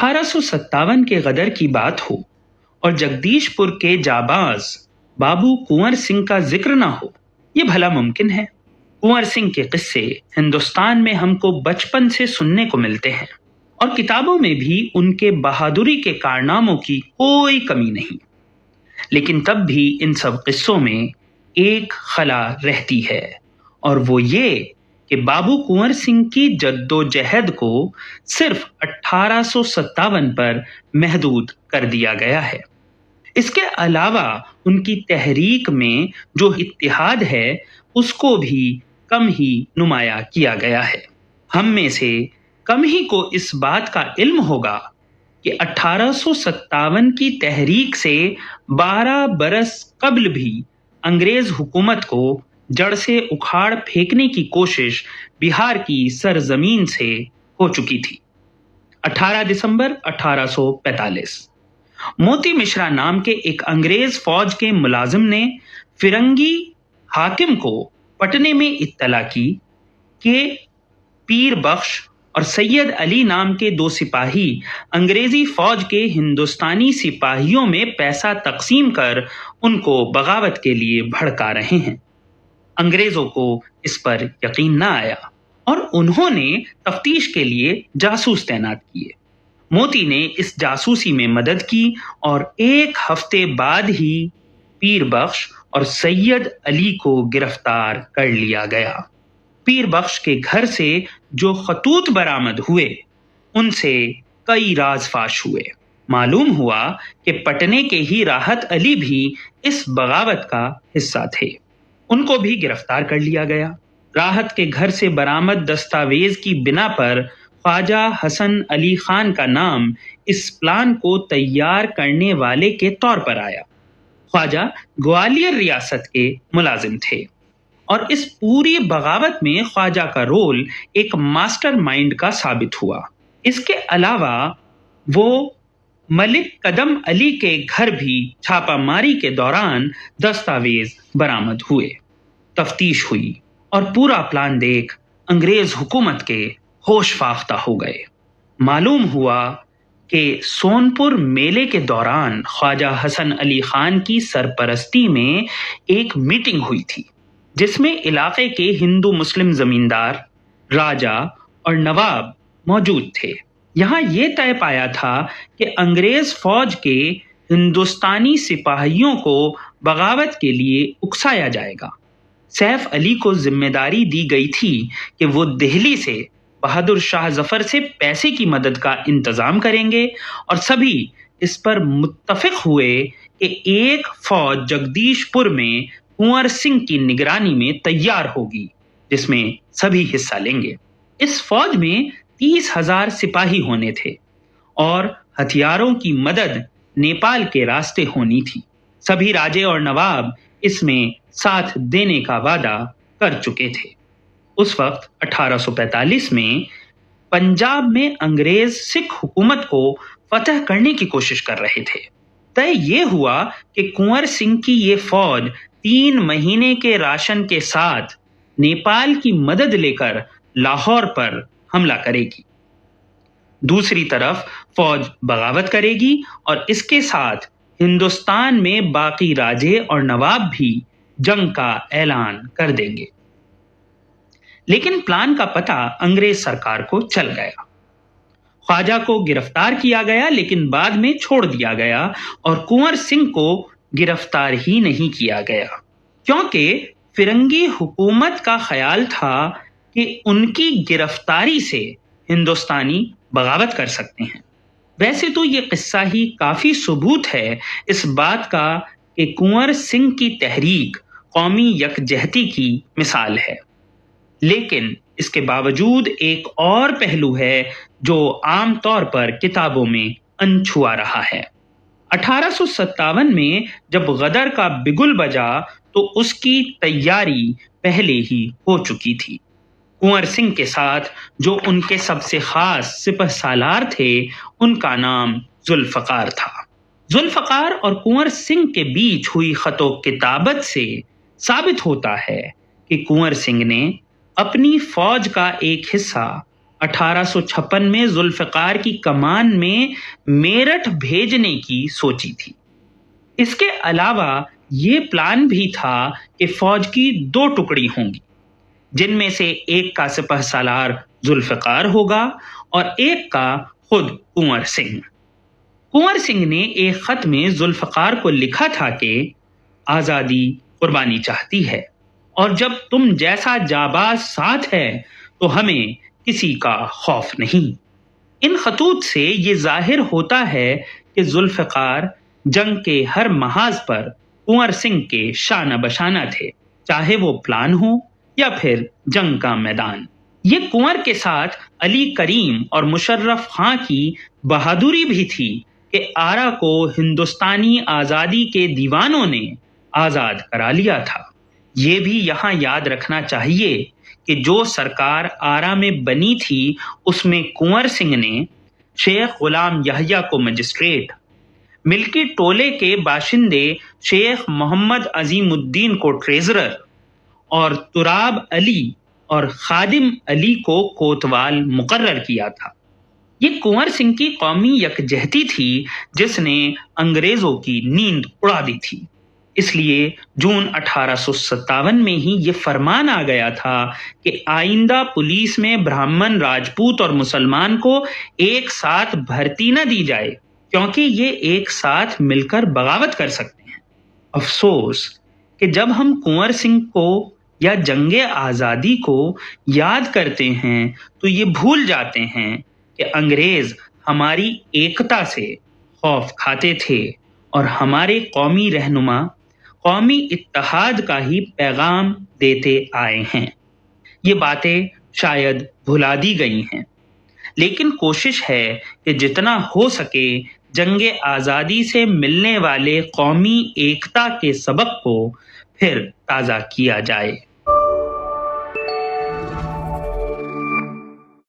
1857 के गदर की बात हो और जगदीशपुर के जाबाज बाबू कुंवर सिंह का जिक्र ना हो, ये भला मुमकिन है? कुंवर सिंह के किस्से हिंदुस्तान में हमको बचपन से सुनने को मिलते हैं और किताबों में भी उनके बहादुरी के कारनामों की कोई कमी नहीं। लेकिन तब भी इन सब किस्सों में एक खला रहती है, और वो ये कि बाबू कुंवर सिंह की जद्दोजहद को सिर्फ 1857 पर महदूद कर दिया गया है। इसके अलावा उनकी तहरीक में जो इत्तिहाद है उसको भी कम ही नुमाया किया गया है। हम में से कम ही को इस बात का इल्म होगा कि 1857 की तहरीक से 12 बरस कबल भी अंग्रेज हुकूमत को जड़ से उखाड़ फेंकने की कोशिश बिहार की सरजमीन से हो चुकी थी। 18 दिसंबर 1845 मोती मिश्रा नाम के एक अंग्रेज फौज के मुलाजिम ने फिरंगी हाकिम को पटने में इत्तला की कि पीर बख्श और सैयद अली नाम के 2 सिपाही अंग्रेजी फौज के हिंदुस्तानी सिपाहियों में पैसा तकसीम कर उनको बगावत के लिए भड़का रहे हैं। अंग्रेजों को इस पर यकीन न आया और उन्होंने तफ्तीश के लिए जासूस तैनात किए। मोती ने इस जासूसी में मदद की और 1 हफ्ते बाद ही पीर बख्श और सैयद अली को गिरफ्तार कर लिया गया। पीर बख्श के घर से जो खतूत बरामद हुए उनसे कई राज फाश हुए। मालूम हुआ कि पटने के ही राहत अली भी इस बगावत का हिस्सा थे। उनको भी गिरफ्तार कर लिया गया। राहत के घर से बरामद दस्तावेज की बिना पर ख्वाजा हसन अली खान का नाम इस प्लान को तैयार करने वाले के तौर पर आया। ख्वाजा ग्वालियर रियासत के मुलाजिम थे और इस पूरी बगावत में ख्वाजा का रोल एक मास्टरमाइंड का साबित हुआ। इसके अलावा वो मलिक कदम अली के घर भी छापामारी के दौरान दस्तावेज बरामद हुए। तफ्तीश हुई और पूरा प्लान देख अंग्रेज हुकूमत के होश फाख्ता हो गए। मालूम हुआ कि सोनपुर मेले के दौरान ख्वाजा हसन अली खान की सरपरस्ती में एक मीटिंग हुई थी जिसमें इलाके के हिंदू मुस्लिम जमींदार, राजा और नवाब मौजूद थे। यहाँ ये तय पाया था कि अंग्रेज फौज के हिंदुस्तानी सिपाहियों को बगावत के लिए उकसाया जाएगा। सैफ अली को जिम्मेदारी दी गई थी कि वो दिल्ली से बहादुर शाह जफर से पैसे की मदद का इंतजाम करेंगे और सभी इस पर मुत्तफिक हुए कि एक फौज जगदीशपुर में कुंवर सिंह की निगरानी में तैयार होगी जिसमें सभी हिस्सा लेंगे। इस फौज में 30,000 सिपाही होने थे और हथियारों की मदद नेपाल के रास्ते होनी थी। सभी राजे और नवाब इसमें साथ देने का वादा कर चुके थे। उस वक्त 1845 में पंजाब में अंग्रेज सिख हुकूमत को फतह करने की कोशिश कर रहे थे। तय ये हुआ कि कुंवर सिंह की ये फौज 3 महीने के राशन के साथ नेपाल की मदद लेकर लाहौर पर हमला करेगी। दूसरी तरफ फौज बगावत करेगी और इसके साथ हिंदुस्तान में बाकी राजे और नवाब भी जंग का ऐलान कर देंगे। लेकिन प्लान का पता अंग्रेज सरकार को चल गया। ख्वाजा को गिरफ्तार किया गया लेकिन बाद में छोड़ दिया गया और कुंवर सिंह को गिरफ्तार ही नहीं किया गया क्योंकि फिरंगी हुकूमत का ख्याल था कि उनकी गिरफ्तारी से हिंदुस्तानी बगावत कर सकते हैं। वैसे तो ये किस्सा ही काफी सबूत है इस बात का कि कुंवर सिंह की तहरीक कौमी यकजहती की मिसाल है, लेकिन इसके बावजूद एक और पहलू है जो आम तौर पर किताबों में अनछुआ रहा है। 1857 में जब गदर का बिगुल बजा तो उसकी तैयारी पहले ही हो चुकी थी। कुंवर सिंह के साथ जो उनके सबसे खास सिपह सालार थे उनका नाम जुल्फकार था। जुल्फकार और कुंवर सिंह के बीच हुई खतो किताबत से साबित होता है कि कुंवर सिंह ने अपनी फौज का एक हिस्सा 1856 में जुल्फ़िकार की कमान में मेरठ भेजने की सोची थी। इसके अलावा ये प्लान भी था कि फौज की 2 टुकड़ी होंगी, जिनमें से एक का सिपह सालार जुल्फ़िकार होगा और एक का खुद कुंवर सिंह। कुंवर सिंह ने एक खत में जुल्फ़िकार को लिखा था कि आज़ादी कुर्बानी चाहती है और जब तुम जैसा जाबाज साथ है तो हमें किसी का खौफ नहीं। इन खतूत से ये जाहिर होता है कि जुल्फ़िकार जंग के हर महाज पर कुंवर सिंह के शाना बशाना थे, चाहे वो प्लान हो या फिर जंग का मैदान। ये कुंवर के साथ अली करीम और मुशर्रफ खां की बहादुरी भी थी कि आरा को हिंदुस्तानी आज़ादी के दीवानों ने आज़ाद करा लिया था। ये भी यहाँ याद रखना चाहिए कि जो सरकार आरा में बनी थी उसमें कुंवर सिंह ने शेख गुलाम यहिया को मजिस्ट्रेट, मिल्की टोले के बाशिंदे शेख मोहम्मद अजीमुद्दीन को ट्रेजरर और तुराब अली और खादिम अली को कोतवाल मुकर्रर किया था। ये कुंवर सिंह की कौमी यकजहती थी जिसने अंग्रेजों की नींद उड़ा दी थी। इसलिए जून 1857 में ही ये फरमान आ गया था कि आइंदा पुलिस में ब्राह्मण, राजपूत और मुसलमान को एक साथ भर्ती न दी जाए, क्योंकि ये एक साथ मिलकर बगावत कर सकते हैं। अफसोस कि जब हम कुंवर सिंह को या जंगे आज़ादी को याद करते हैं तो ये भूल जाते हैं कि अंग्रेज हमारी एकता से खौफ खाते थे और हमारे कौमी रहनुमा कौमी इत्तेहाद का ही पैगाम देते आए हैं। ये बातें शायद भुला दी गई हैं, लेकिन कोशिश है कि जितना हो सके जंगे आज़ादी से मिलने वाले कौमी एकता के सबक को फिर ताज़ा किया जाए।